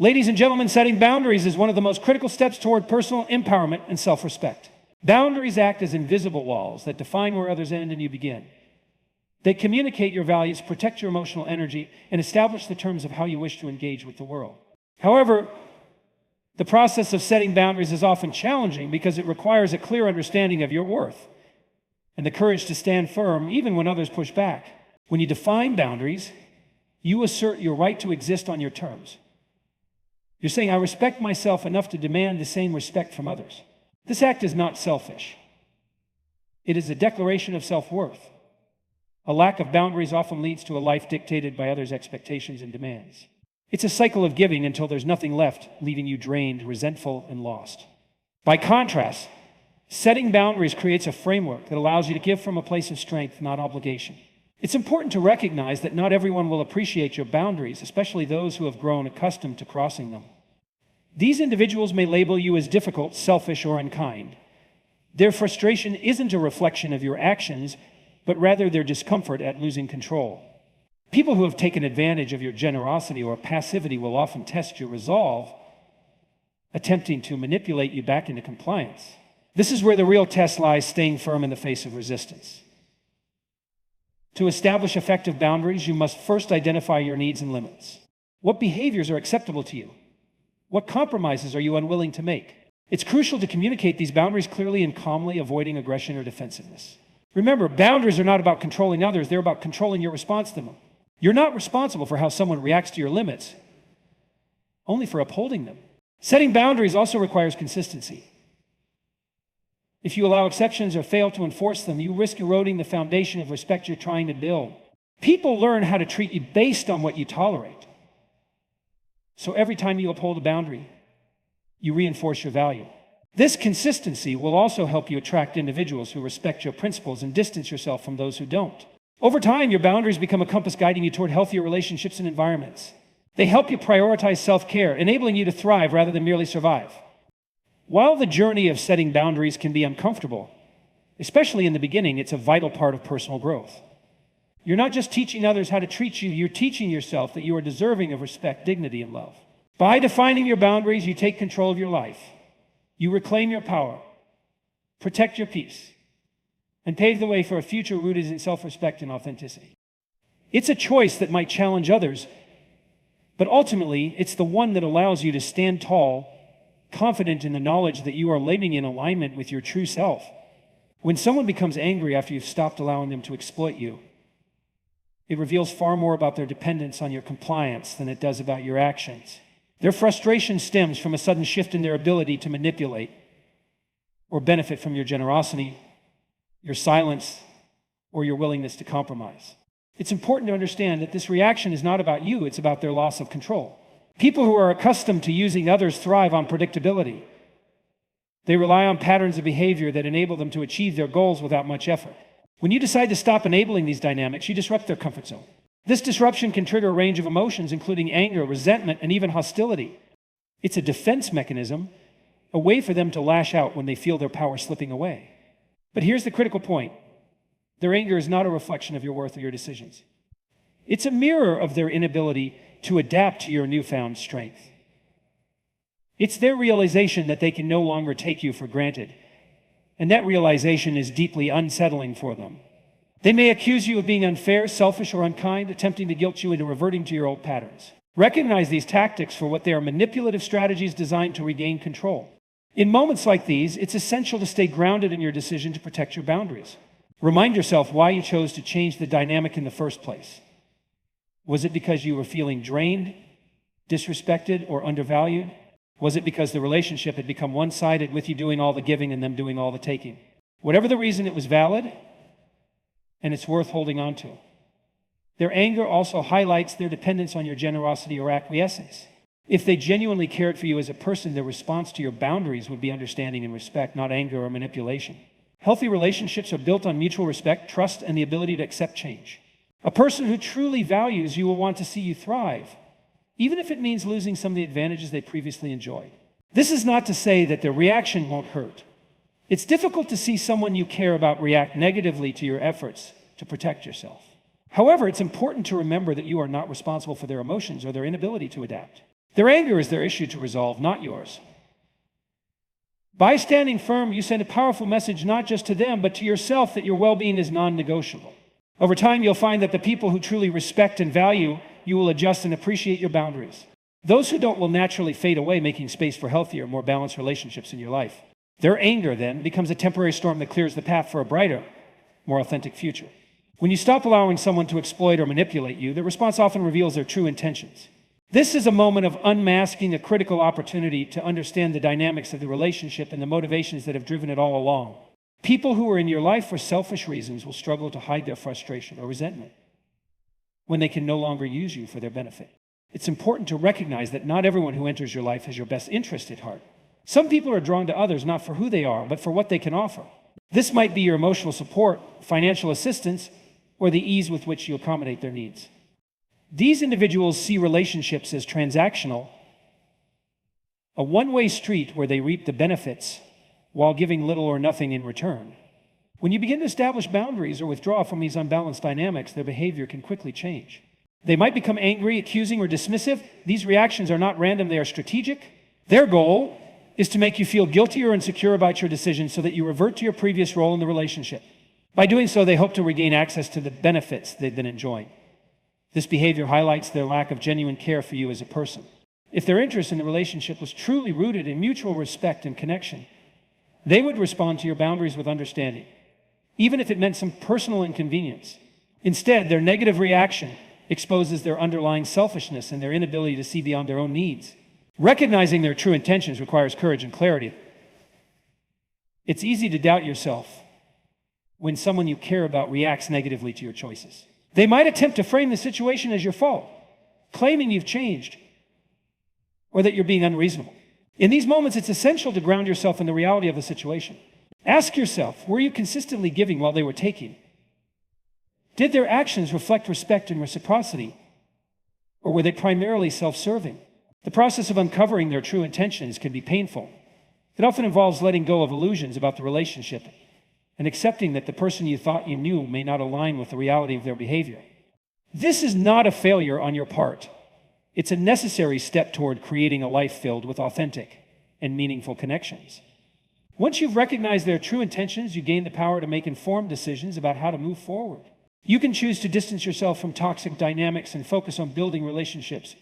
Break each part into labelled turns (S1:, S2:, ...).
S1: Ladies and gentlemen, setting boundaries is one of the most critical steps toward personal empowerment and self-respect. Boundaries act as invisible walls that define where others end and you begin. They communicate your values, protect your emotional energy, and establish the terms of how you wish to engage with the world. However, the process of setting boundaries is often challenging because it requires a clear understanding of your worth and the courage to stand firm even when others push back. When you define boundaries, you assert your right to exist on your terms. You're saying, I respect myself enough to demand the same respect from others. This act is not selfish. It is a declaration of self-worth. A lack of boundaries often leads to a life dictated by others' expectations and demands. It's a cycle of giving until there's nothing left, leaving you drained, resentful, and lost. By contrast, setting boundaries creates a framework that allows you to give from a place of strength, not obligation. It's important to recognize that not everyone will appreciate your boundaries, especially those who have grown accustomed to crossing them. These individuals may label you as difficult, selfish, or unkind. Their frustration isn't a reflection of your actions, but rather their discomfort at losing control. People who have taken advantage of your generosity or passivity will often test your resolve, attempting to manipulate you back into compliance. This is where the real test lies, staying firm in the face of resistance. To establish effective boundaries, you must first identify your needs and limits. What behaviors are acceptable to you? What compromises are you unwilling to make? It's crucial to communicate these boundaries clearly and calmly, avoiding aggression or defensiveness. Remember, boundaries are not about controlling others, they're about controlling your response to them. You're not responsible for how someone reacts to your limits, only for upholding them. Setting boundaries also requires consistency. If you allow exceptions or fail to enforce them, you risk eroding the foundation of respect you're trying to build. People learn how to treat you based on what you tolerate. So every time you uphold a boundary, you reinforce your value. This consistency will also help you attract individuals who respect your principles and distance yourself from those who don't. Over time, your boundaries become a compass guiding you toward healthier relationships and environments. They help you prioritize self-care, enabling you to thrive rather than merely survive. While the journey of setting boundaries can be uncomfortable, especially in the beginning, it's a vital part of personal growth. You're not just teaching others how to treat you, you're teaching yourself that you are deserving of respect, dignity, and love. By defining your boundaries, you take control of your life. You reclaim your power, protect your peace, and pave the way for a future rooted in self-respect and authenticity. It's a choice that might challenge others, but ultimately, it's the one that allows you to stand tall, confident in the knowledge that you are living in alignment with your true self. When someone becomes angry after you've stopped allowing them to exploit you, it reveals far more about their dependence on your compliance than it does about your actions. Their frustration stems from a sudden shift in their ability to manipulate or benefit from your generosity, your silence, or your willingness to compromise. It's important to understand that this reaction is not about you, it's about their loss of control. People who are accustomed to using others thrive on predictability. They rely on patterns of behavior that enable them to achieve their goals without much effort. When you decide to stop enabling these dynamics, you disrupt their comfort zone. This disruption can trigger a range of emotions, including anger, resentment, and even hostility. It's a defense mechanism, a way for them to lash out when they feel their power slipping away. But here's the critical point. Their anger is not a reflection of your worth or your decisions. It's a mirror of their inability to adapt to your newfound strength. It's their realization that they can no longer take you for granted. And that realization is deeply unsettling for them. They may accuse you of being unfair, selfish, or unkind, attempting to guilt you into reverting to your old patterns. Recognize these tactics for what they are: manipulative strategies designed to regain control. In moments like these, it's essential to stay grounded in your decision to protect your boundaries. Remind yourself why you chose to change the dynamic in the first place. Was it because you were feeling drained, disrespected, or undervalued? Was it because the relationship had become one-sided, with you doing all the giving and them doing all the taking? Whatever the reason, it was valid, and it's worth holding on to. Their anger also highlights their dependence on your generosity or acquiescence. If they genuinely cared for you as a person, their response to your boundaries would be understanding and respect, not anger or manipulation. Healthy relationships are built on mutual respect, trust, and the ability to accept change. A person who truly values you will want to see you thrive, even if it means losing some of the advantages they previously enjoyed. This is not to say that their reaction won't hurt. It's difficult to see someone you care about react negatively to your efforts to protect yourself. However, it's important to remember that you are not responsible for their emotions or their inability to adapt. Their anger is their issue to resolve, not yours. By standing firm, you send a powerful message not just to them, but to yourself that your well-being is non-negotiable. Over time, you'll find that the people who truly respect and value you will adjust and appreciate your boundaries. Those who don't will naturally fade away, making space for healthier, more balanced relationships in your life. Their anger, then, becomes a temporary storm that clears the path for a brighter, more authentic future. When you stop allowing someone to exploit or manipulate you, their response often reveals their true intentions. This is a moment of unmasking a critical opportunity to understand the dynamics of the relationship and the motivations that have driven it all along. People who are in your life for selfish reasons will struggle to hide their frustration or resentment when they can no longer use you for their benefit. It's important to recognize that not everyone who enters your life has your best interest at heart. Some people are drawn to others not for who they are, but for what they can offer. This might be your emotional support, financial assistance, or the ease with which you accommodate their needs. These individuals see relationships as transactional, a one-way street where they reap the benefits while giving little or nothing in return. When you begin to establish boundaries or withdraw from these unbalanced dynamics, their behavior can quickly change. They might become angry, accusing, or dismissive. These reactions are not random, they are strategic. Their goal is to make you feel guilty or insecure about your decisions so that you revert to your previous role in the relationship. By doing so, they hope to regain access to the benefits they've been enjoying. This behavior highlights their lack of genuine care for you as a person. If their interest in the relationship was truly rooted in mutual respect and connection, they would respond to your boundaries with understanding, even if it meant some personal inconvenience. Instead, their negative reaction exposes their underlying selfishness and their inability to see beyond their own needs. Recognizing their true intentions requires courage and clarity. It's easy to doubt yourself when someone you care about reacts negatively to your choices. They might attempt to frame the situation as your fault, claiming you've changed or that you're being unreasonable. In these moments, it's essential to ground yourself in the reality of the situation. Ask yourself, were you consistently giving while they were taking? Did their actions reflect respect and reciprocity, or were they primarily self-serving? The process of uncovering their true intentions can be painful. It often involves letting go of illusions about the relationship and accepting that the person you thought you knew may not align with the reality of their behavior. This is not a failure on your part. It's a necessary step toward creating a life filled with authentic and meaningful connections. Once you've recognized their true intentions, you gain the power to make informed decisions about how to move forward. You can choose to distance yourself from toxic dynamics and focus on building relationships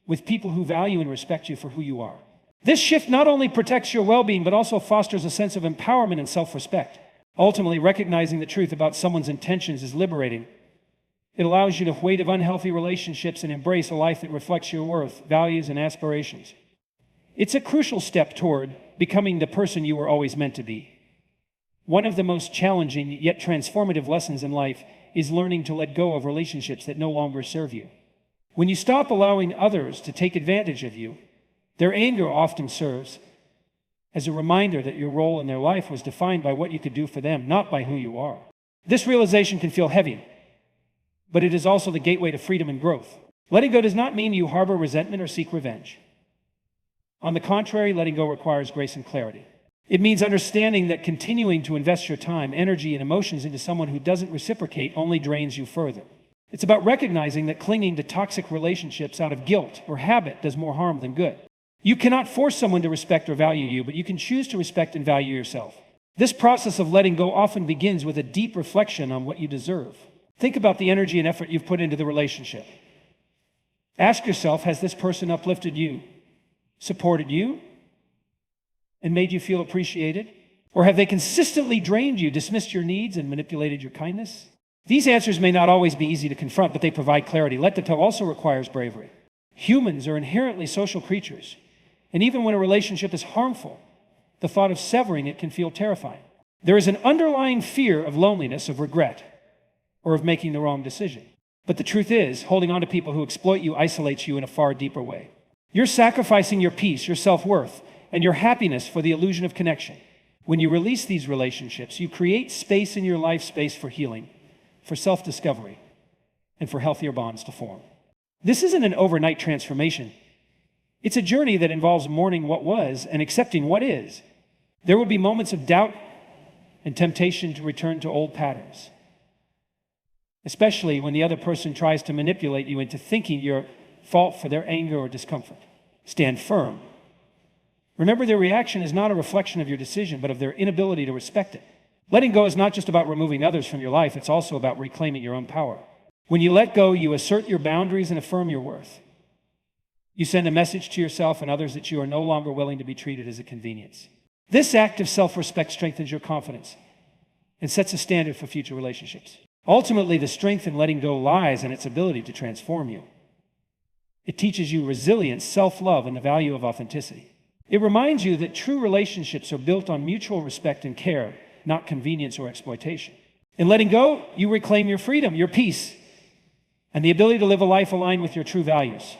S1: with people who value and respect you for who you are. This shift not only protects your well-being, but also fosters a sense of empowerment and self-respect. Ultimately, recognizing the truth about someone's intentions is liberating. It allows you to weight of unhealthy relationships and embrace a life that reflects your worth, values, and aspirations. It's a crucial step toward becoming the person you were always meant to be. One of the most challenging yet transformative lessons in life is learning to let go of relationships that no longer serve you. When you stop allowing others to take advantage of you, their anger often serves as a reminder that your role in their life was defined by what you could do for them, not by who you are. This realization can feel heavy, but it is also the gateway to freedom and growth. Letting go does not mean you harbor resentment or seek revenge. On the contrary, letting go requires grace and clarity. It means understanding that continuing to invest your time, energy, and emotions into someone who doesn't reciprocate only drains you further. It's about recognizing that clinging to toxic relationships out of guilt or habit does more harm than good. You cannot force someone to respect or value you, but you can choose to respect and value yourself. This process of letting go often begins with a deep reflection on what you deserve. Think about the energy and effort you've put into the relationship. Ask yourself, has this person uplifted you, supported you, and made you feel appreciated? Or have they consistently drained you, dismissed your needs, and manipulated your kindness? These answers may not always be easy to confront, but they provide clarity. Let them tell also requires bravery. Humans are inherently social creatures, and even when a relationship is harmful, the thought of severing it can feel terrifying. There is an underlying fear of loneliness, of regret, or of making the wrong decision. But the truth is, holding on to people who exploit you isolates you in a far deeper way. You're sacrificing your peace, your self-worth, and your happiness for the illusion of connection. When you release these relationships, you create space in your life, space for healing, for self-discovery, and for healthier bonds to form. This isn't an overnight transformation. It's a journey that involves mourning what was and accepting what is. There will be moments of doubt and temptation to return to old patterns, especially when the other person tries to manipulate you into thinking you're at fault for their anger or discomfort. Stand firm. Remember, their reaction is not a reflection of your decision, but of their inability to respect it. Letting go is not just about removing others from your life, it's also about reclaiming your own power. When you let go, you assert your boundaries and affirm your worth. You send a message to yourself and others that you are no longer willing to be treated as a convenience. This act of self-respect strengthens your confidence and sets a standard for future relationships. Ultimately, the strength in letting go lies in its ability to transform you. It teaches you resilience, self-love, and the value of authenticity. It reminds you that true relationships are built on mutual respect and care, not convenience or exploitation. In letting go, you reclaim your freedom, your peace, and the ability to live a life aligned with your true values.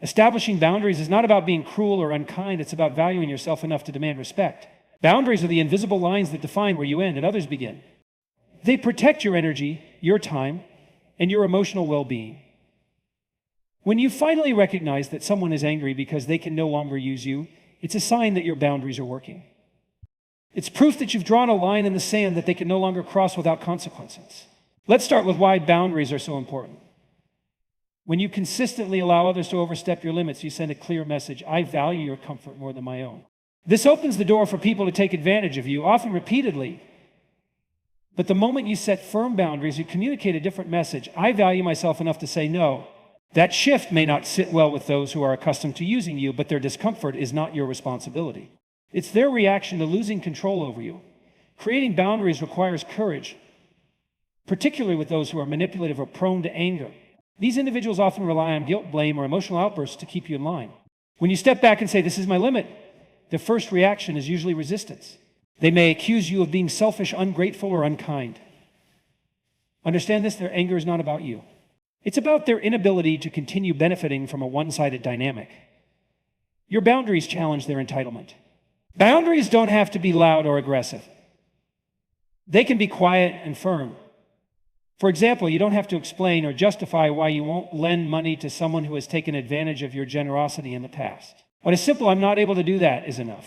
S1: Establishing boundaries is not about being cruel or unkind, it's about valuing yourself enough to demand respect. Boundaries are the invisible lines that define where you end and others begin. They protect your energy, your time, and your emotional well-being. When you finally recognize that someone is angry because they can no longer use you, it's a sign that your boundaries are working. It's proof that you've drawn a line in the sand that they can no longer cross without consequences. Let's start with why boundaries are so important. When you consistently allow others to overstep your limits, you send a clear message: I value your comfort more than my own. This opens the door for people to take advantage of you, often repeatedly. But the moment you set firm boundaries, you communicate a different message. I value myself enough to say no. That shift may not sit well with those who are accustomed to using you, but their discomfort is not your responsibility. It's their reaction to losing control over you. Creating boundaries requires courage, particularly with those who are manipulative or prone to anger. These individuals often rely on guilt, blame, or emotional outbursts to keep you in line. When you step back and say, this is my limit, their first reaction is usually resistance. They may accuse you of being selfish, ungrateful, or unkind. Understand this, their anger is not about you. It's about their inability to continue benefiting from a one-sided dynamic. Your boundaries challenge their entitlement. Boundaries don't have to be loud or aggressive. They can be quiet and firm. For example, you don't have to explain or justify why you won't lend money to someone who has taken advantage of your generosity in the past. But a simple, I'm not able to do that, is enough.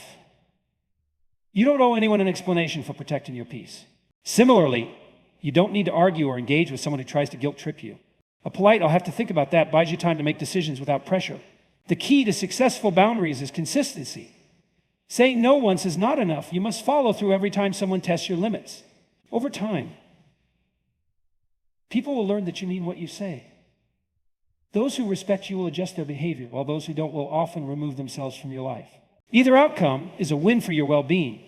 S1: You don't owe anyone an explanation for protecting your peace. Similarly, you don't need to argue or engage with someone who tries to guilt trip you. A polite, I'll have to think about that, buys you time to make decisions without pressure. The key to successful boundaries is consistency. Saying no once is not enough. You must follow through every time someone tests your limits. Over time, people will learn that you mean what you say. Those who respect you will adjust their behavior, while those who don't will often remove themselves from your life. Either outcome is a win for your well-being.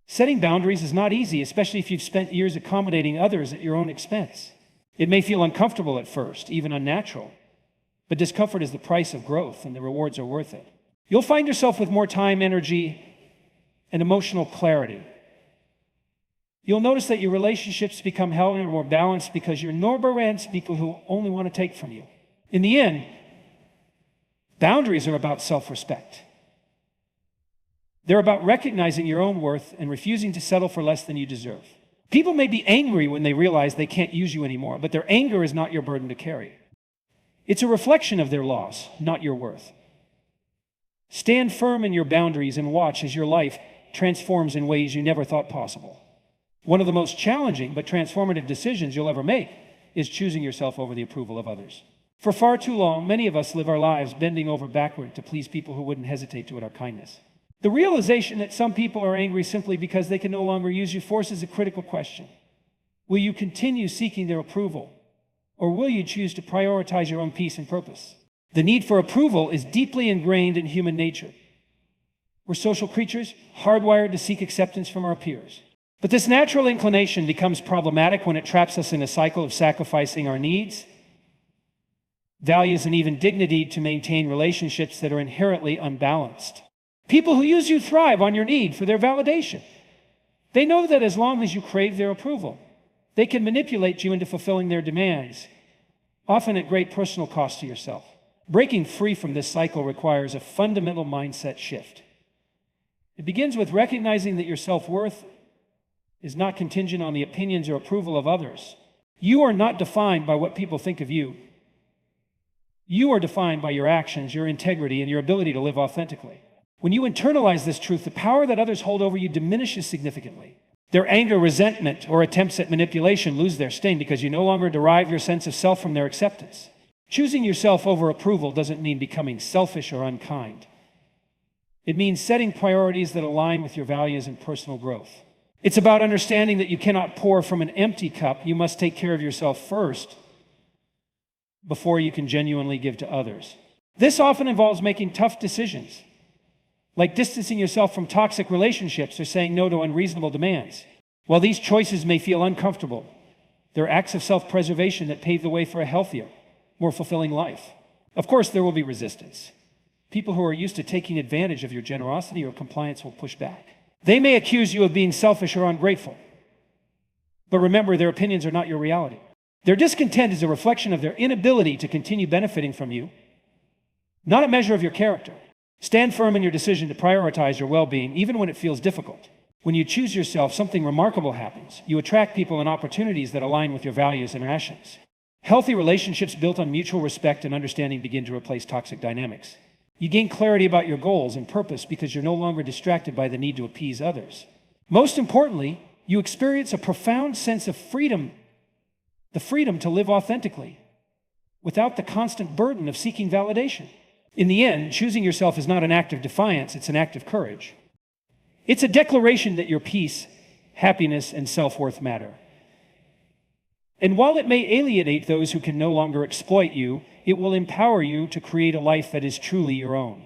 S1: Setting boundaries is not easy, especially if you've spent years accommodating others at your own expense. It may feel uncomfortable at first, even unnatural, but discomfort is the price of growth, and the rewards are worth it. You'll find yourself with more time, energy, and emotional clarity. You'll notice that your relationships become healthier and more balanced because you're no longer against people who only want to take from you. In the end, boundaries are about self-respect. They're about recognizing your own worth and refusing to settle for less than you deserve. People may be angry when they realize they can't use you anymore, but their anger is not your burden to carry. It's a reflection of their loss, not your worth. Stand firm in your boundaries and watch as your life transforms in ways you never thought possible. One of the most challenging but transformative decisions you'll ever make is choosing yourself over the approval of others. For far too long, many of us live our lives bending over backward to please people who wouldn't hesitate to utter kindness. The realization that some people are angry simply because they can no longer use you forces a critical question. Will you continue seeking their approval, or will you choose to prioritize your own peace and purpose? The need for approval is deeply ingrained in human nature. We're social creatures, hardwired to seek acceptance from our peers. But this natural inclination becomes problematic when it traps us in a cycle of sacrificing our needs, values, and even dignity to maintain relationships that are inherently unbalanced. People who use you thrive on your need for their validation. They know that as long as you crave their approval, they can manipulate you into fulfilling their demands, often at great personal cost to yourself. Breaking free from this cycle requires a fundamental mindset shift. It begins with recognizing that your self-worth is not contingent on the opinions or approval of others. You are not defined by what people think of you. You are defined by your actions, your integrity, and your ability to live authentically. When you internalize this truth, the power that others hold over you diminishes significantly. Their anger, resentment, or attempts at manipulation lose their sting because you no longer derive your sense of self from their acceptance. Choosing yourself over approval doesn't mean becoming selfish or unkind. It means setting priorities that align with your values and personal growth. It's about understanding that you cannot pour from an empty cup. You must take care of yourself first before you can genuinely give to others. This often involves making tough decisions, like distancing yourself from toxic relationships or saying no to unreasonable demands. While these choices may feel uncomfortable, they're acts of self-preservation that pave the way for a healthier, more fulfilling life. Of course, there will be resistance. People who are used to taking advantage of your generosity or compliance will push back. They may accuse you of being selfish or ungrateful. But remember, their opinions are not your reality. Their discontent is a reflection of their inability to continue benefiting from you, not a measure of your character. Stand firm in your decision to prioritize your well-being, even when it feels difficult. When you choose yourself, something remarkable happens. You attract people and opportunities that align with your values and passions. Healthy relationships built on mutual respect and understanding begin to replace toxic dynamics. You gain clarity about your goals and purpose because you're no longer distracted by the need to appease others. Most importantly, you experience a profound sense of freedom, the freedom to live authentically, without the constant burden of seeking validation. In the end, choosing yourself is not an act of defiance, it's an act of courage. It's a declaration that your peace, happiness, and self-worth matter. And while it may alienate those who can no longer exploit you, it will empower you to create a life that is truly your own.